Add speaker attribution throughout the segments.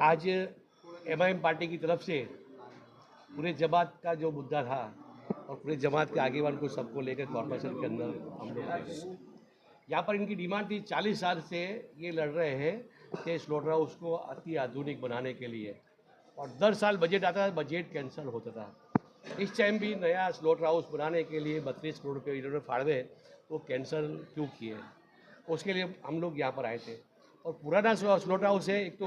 Speaker 1: आज MIM party की तरफ से पूरे जमात का जो मुद्दा था और पूरे जमात के आगेवान को सबको लेकर कॉर्पोरेशन के अंदर हम लोग गए थे। यहाँ पर इनकी डिमांड थी, 40 साल से ये लड़ रहे हैं कि स्लॉटर हाउस को अति आधुनिक बनाने के लिए, और 10 साल बजट आता था, बजट कैंसिल होता था। इस टाइम भी नया स्लॉटर हाउस बनाने के लिए 32 करोड़ रुपये इन्होंने फाड़वे, वो कैंसिल क्यों किए? उसके लिए हम लोग यहाँ पर आए थे। और पुराना स्लॉटर हाउस है, एक तो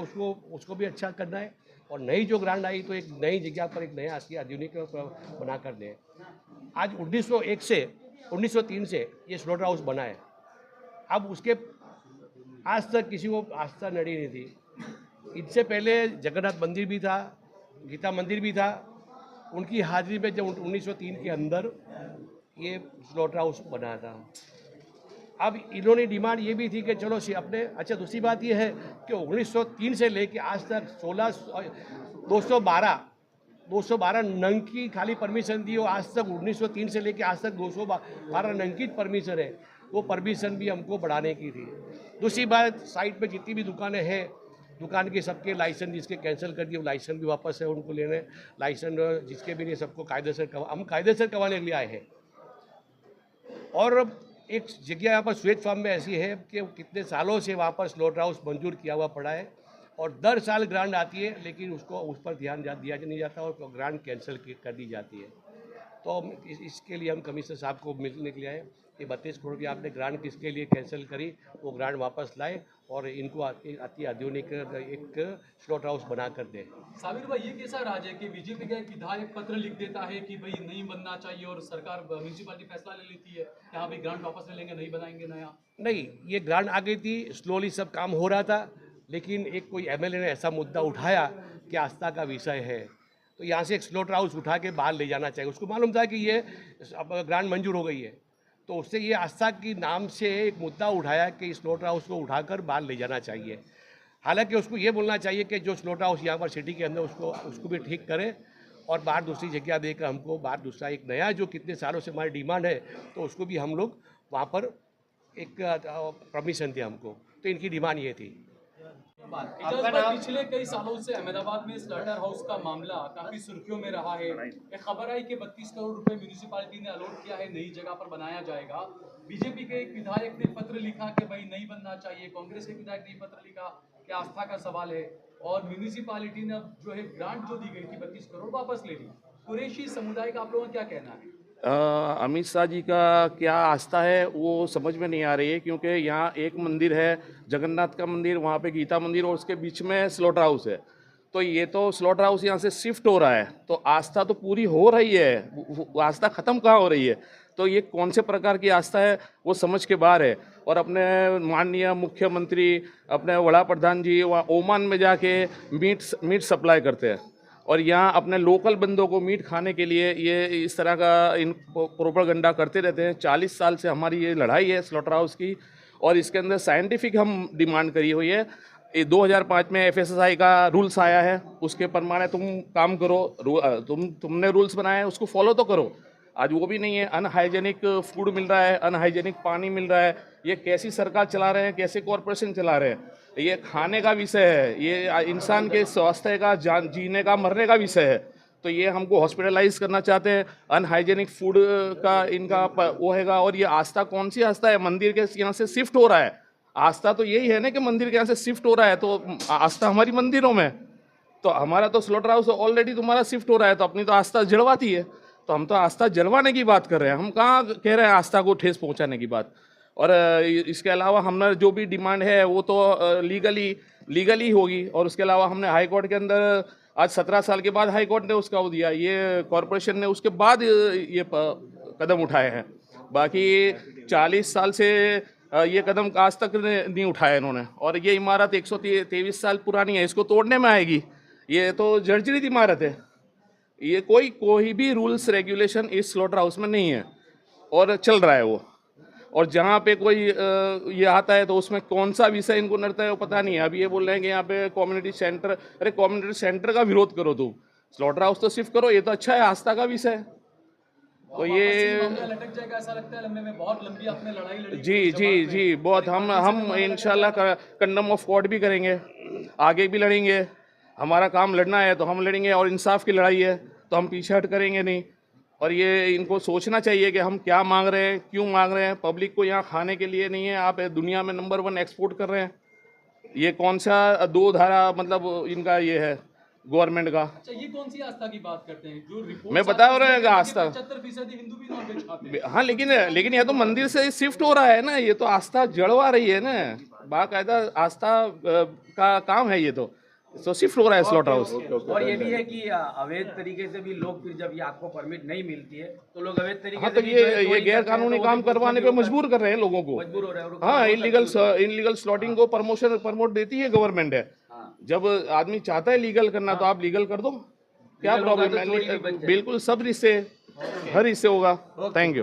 Speaker 1: उसको भी अच्छा करना है, और नई जो ग्रांड आई तो एक नई जगह पर एक नया आधुनिक बना कर दें। आज 1901 से 1903 से ये स्लॉटर हाउस बना है। अब उसके आज तक किसी को आस्था नड़ी नहीं थी। इससे पहले जगन्नाथ मंदिर भी था, गीता मंदिर भी था। उनकी हाजिरी में जब 1903 के अंदर ये स्लॉटर हाउस बना था। अब इन्होंने डिमांड ये भी थी कि चलो अपने, अच्छा दूसरी बात ये है कि 1903 से लेके आज तक 212 नंग की खाली परमिशन दी, और आज तक 1903 से लेके आज तक 212 नंग की परमिशन है। वो परमिशन भी हमको बढ़ाने की थी। दूसरी बात, साइट पे जितनी भी दुकानें हैं, दुकान के सबके लाइसेंस जिसके कैंसिल कर दिए, वो लाइसेंस भी वापस है उनको लेने। लाइसेंस जिसके भी नहीं, सबको कायदेसर हम कायदेसर करवाने के लिए आए हैं। और एक जगह यहाँ पर स्वेट फार्म में ऐसी है कि कितने सालों से वहाँ पर स्लॉटर हाउस मंजूर किया हुआ पड़ा है, और 10 साल ग्रांट आती है, लेकिन उसको उस पर ध्यान दिया नहीं जाता और ग्रांट कैंसिल कर दी जाती है। तो इसके लिए हम कमिश्नर साहब को मिलने के लिए आए कि 32 करोड़ की आपने ग्रांट किसके लिए कैंसिल करी, वो ग्रांट वापस लाए और इनको अति आधुनिक एक स्लॉटर हाउस बना कर दें।
Speaker 2: साबिर भाई, ये कैसा राज है कि बीजेपी का एक विधायक पत्र लिख देता है कि भाई नहीं बनना चाहिए, और सरकार म्यूनसिपालिटी फैसला ले लेती है कि हाँ भाई ग्रांट वापस ले लेंगे, नहीं बनाएंगे नया?
Speaker 1: नहीं, ये ग्रांट आ गई थी, स्लोली सब काम हो रहा था, लेकिन एक कोई एमएलए ने ऐसा मुद्दा उठाया कि आस्था का विषय है, तो यहाँ से एक स्लॉटर हाउस उठा के बाहर ले जाना चाहिए। उसको मालूम था कि ये अब ग्रांट मंजूर हो गई है, तो उससे ये आस्था की नाम से एक मुद्दा उठाया कि स्लॉटर हाउस को उठाकर बाहर ले जाना चाहिए। हालांकि उसको ये बोलना चाहिए कि जो स्लॉटर हाउस यहाँ पर सिटी के अंदर उसको भी ठीक करें, और बाहर दूसरी जगह देकर हमको बाहर दूसरा एक नया जो कितने सालों से हमारी डिमांड है, तो उसको भी हम लोग वहाँ पर एक परमिशन दिया हमको। तो इनकी डिमांड ये थी।
Speaker 2: पिछले कई सालों से अहमदाबाद में स्लॉटर हाउस का मामला काफी सुर्खियों में रहा है। एक खबर आई कि 32 करोड़ रुपए म्यूनिसिपैलिटी ने अलॉट किया है, नई जगह पर बनाया जाएगा। बीजेपी के एक विधायक ने पत्र लिखा कि भाई नहीं बनना चाहिए, कांग्रेस के विधायक ने पत्र लिखा कि आस्था का सवाल है, और म्यूनिसिपैलिटी ने अब जो है ग्रांट जो दी गई थी 32 करोड़ वापस ले ली। कुरैशी समुदाय का आप लोगों का क्या कहना है?
Speaker 3: अमित शाह जी का क्या आस्था है वो समझ में नहीं आ रही है, क्योंकि यहाँ एक मंदिर है जगन्नाथ का मंदिर, वहाँ पे गीता मंदिर, और उसके बीच में स्लॉटर हाउस है। तो ये तो स्लॉटर हाउस यहाँ से शिफ्ट हो रहा है, तो आस्था तो पूरी हो रही है, वो आस्था ख़त्म कहाँ हो रही है? तो ये कौन से प्रकार की आस्था है वो समझ के बाहर है। और अपने माननीय मुख्यमंत्री, अपने वड़ा प्रधान जी वहाँ ओमान में जाके मीट सप्लाई करते हैं, और यहाँ अपने लोकल बंदों को मीट खाने के लिए ये इस तरह का इन प्रोपेगेंडा करते रहते हैं। 40 साल से हमारी ये लड़ाई है स्लॉटर हाउस की, और इसके अंदर साइंटिफिक हम डिमांड करी हुई है। 2005 में एफएसएसआई का रूल्स आया है, उसके प्रमाण तुम काम करो, तुमने रूल्स बनाए उसको फॉलो तो करो। आज वो भी नहीं है, अनहाइजेनिक फूड मिल रहा है, अनहाइजेनिक पानी मिल रहा है। ये कैसी सरकार चला रहे हैं, कैसे कॉरपोरेशन चला रहे हैं? ये खाने का विषय है, ये इंसान के स्वास्थ्य का, जीने का, मरने का विषय है। तो ये हमको हॉस्पिटलाइज करना चाहते हैं, अनहाइजेनिक फूड का इनका वो हैगा। और ये आस्था कौन सी आस्था है? मंदिर के यहाँ से शिफ्ट हो रहा है, आस्था तो यही है ना कि मंदिर के यहाँ से शिफ्ट हो रहा है, तो आस्था हमारी मंदिरों में। तो हमारा तो स्लॉटर हाउस ऑलरेडी तुम्हारा शिफ्ट हो रहा है, तो अपनी तो आस्था जलवाती है। तो हम तो आस्था जलवाने की बात कर रहे हैं, हम कहाँ कह रहे हैं आस्था को ठेस पहुँचाने की बात। और इसके अलावा हमने जो भी डिमांड है वो तो लीगली होगी। और उसके अलावा हमने हाई कोर्ट के अंदर आज 17 साल के बाद हाई कोर्ट ने उसका वो दिया, ये कॉरपोरेशन ने उसके बाद ये कदम उठाए हैं। बाकी 40 साल से ये कदम आज तक नहीं उठाया इन्होंने। और ये इमारत 123 साल पुरानी है, इसको तोड़ने में आएगी। ये तो जर्जरित इमारत है, ये कोई भी रूल्स रेगुलेशन इस स्लॉटर हाउस में नहीं है, और चल रहा है वो। और जहाँ पे कोई ये आता है तो उसमें कौन सा विषय इनको नड़ता है वो पता नहीं है। अभी ये बोल रहे हैं कि यहाँ पे कम्युनिटी सेंटर, अरे कम्युनिटी सेंटर का विरोध करो तुम, स्लॉटर हाउस तो शिफ्ट करो, ये तो अच्छा है, आस्था का विषय। तो ये
Speaker 2: लटक जाएगा ऐसा लगता है, लंबे में बहुत लंबी आपने लड़ाई लड़ी।
Speaker 3: जी बहुत हम इंशाल्लाह कंडम ऑफ कोर्ट भी करेंगे, आगे भी लड़ेंगे। हमारा काम लड़ना है तो हम लड़ेंगे, और इंसाफ की लड़ाई है तो हम पीछे हट करेंगे नहीं। और ये इनको सोचना चाहिए कि हम क्या मांग रहे हैं, क्यों मांग रहे हैं। पब्लिक को यहाँ खाने के लिए नहीं है, आप दुनिया में नंबर 1 एक्सपोर्ट कर रहे हैं। ये कौन सा 2 धारा मतलब इनका ये है गवर्नमेंट का।
Speaker 2: अच्छा, ये कौन सी आस्था की बात करते हैं जो रिपोर्ट
Speaker 3: मैं बता रहा हूँ आस्था।
Speaker 2: 75% हिंदू भी नॉनवेज खाते हैं।
Speaker 3: हाँ, लेकिन यह तो मंदिर से शिफ्ट हो रहा है ना, ये तो आस्था जड़वा रही है ना, बाकायदा आस्था का काम है ये तो शिफ्ट हो रहा है स्लॉटर हाउस।
Speaker 4: और ये भी है कि अवैध तरीके से भी लोग फिर जब ये आपको परमिट नहीं मिलती है तो लोग अवैध तरीके
Speaker 3: हाँ,
Speaker 4: से
Speaker 3: तो
Speaker 4: भी जो है
Speaker 3: ये
Speaker 4: चोरी
Speaker 3: गैर
Speaker 4: करते हैं,
Speaker 3: कानूनी
Speaker 4: तो
Speaker 3: काम
Speaker 4: वो भी
Speaker 3: करवाने पे
Speaker 4: उसमें
Speaker 3: मजबूर कर रहे हैं लोगों को।
Speaker 4: मजबूर हो रहे हैं और
Speaker 3: हाँ,
Speaker 4: वो
Speaker 3: इलीगल स्लॉटिंग को प्रमोट देती है गवर्नमेंट है।
Speaker 4: हाँ।
Speaker 3: जब आदमी चाहता है लीगल करना तो आप लीगल कर दो, क्या
Speaker 4: लीगल होगा
Speaker 3: प्रॉब्लम
Speaker 4: तो चोरी भी बच
Speaker 3: है।
Speaker 4: जाएगी।
Speaker 3: बिल्कुल, सब हिस्से हर हिस्से होगा। Thank you.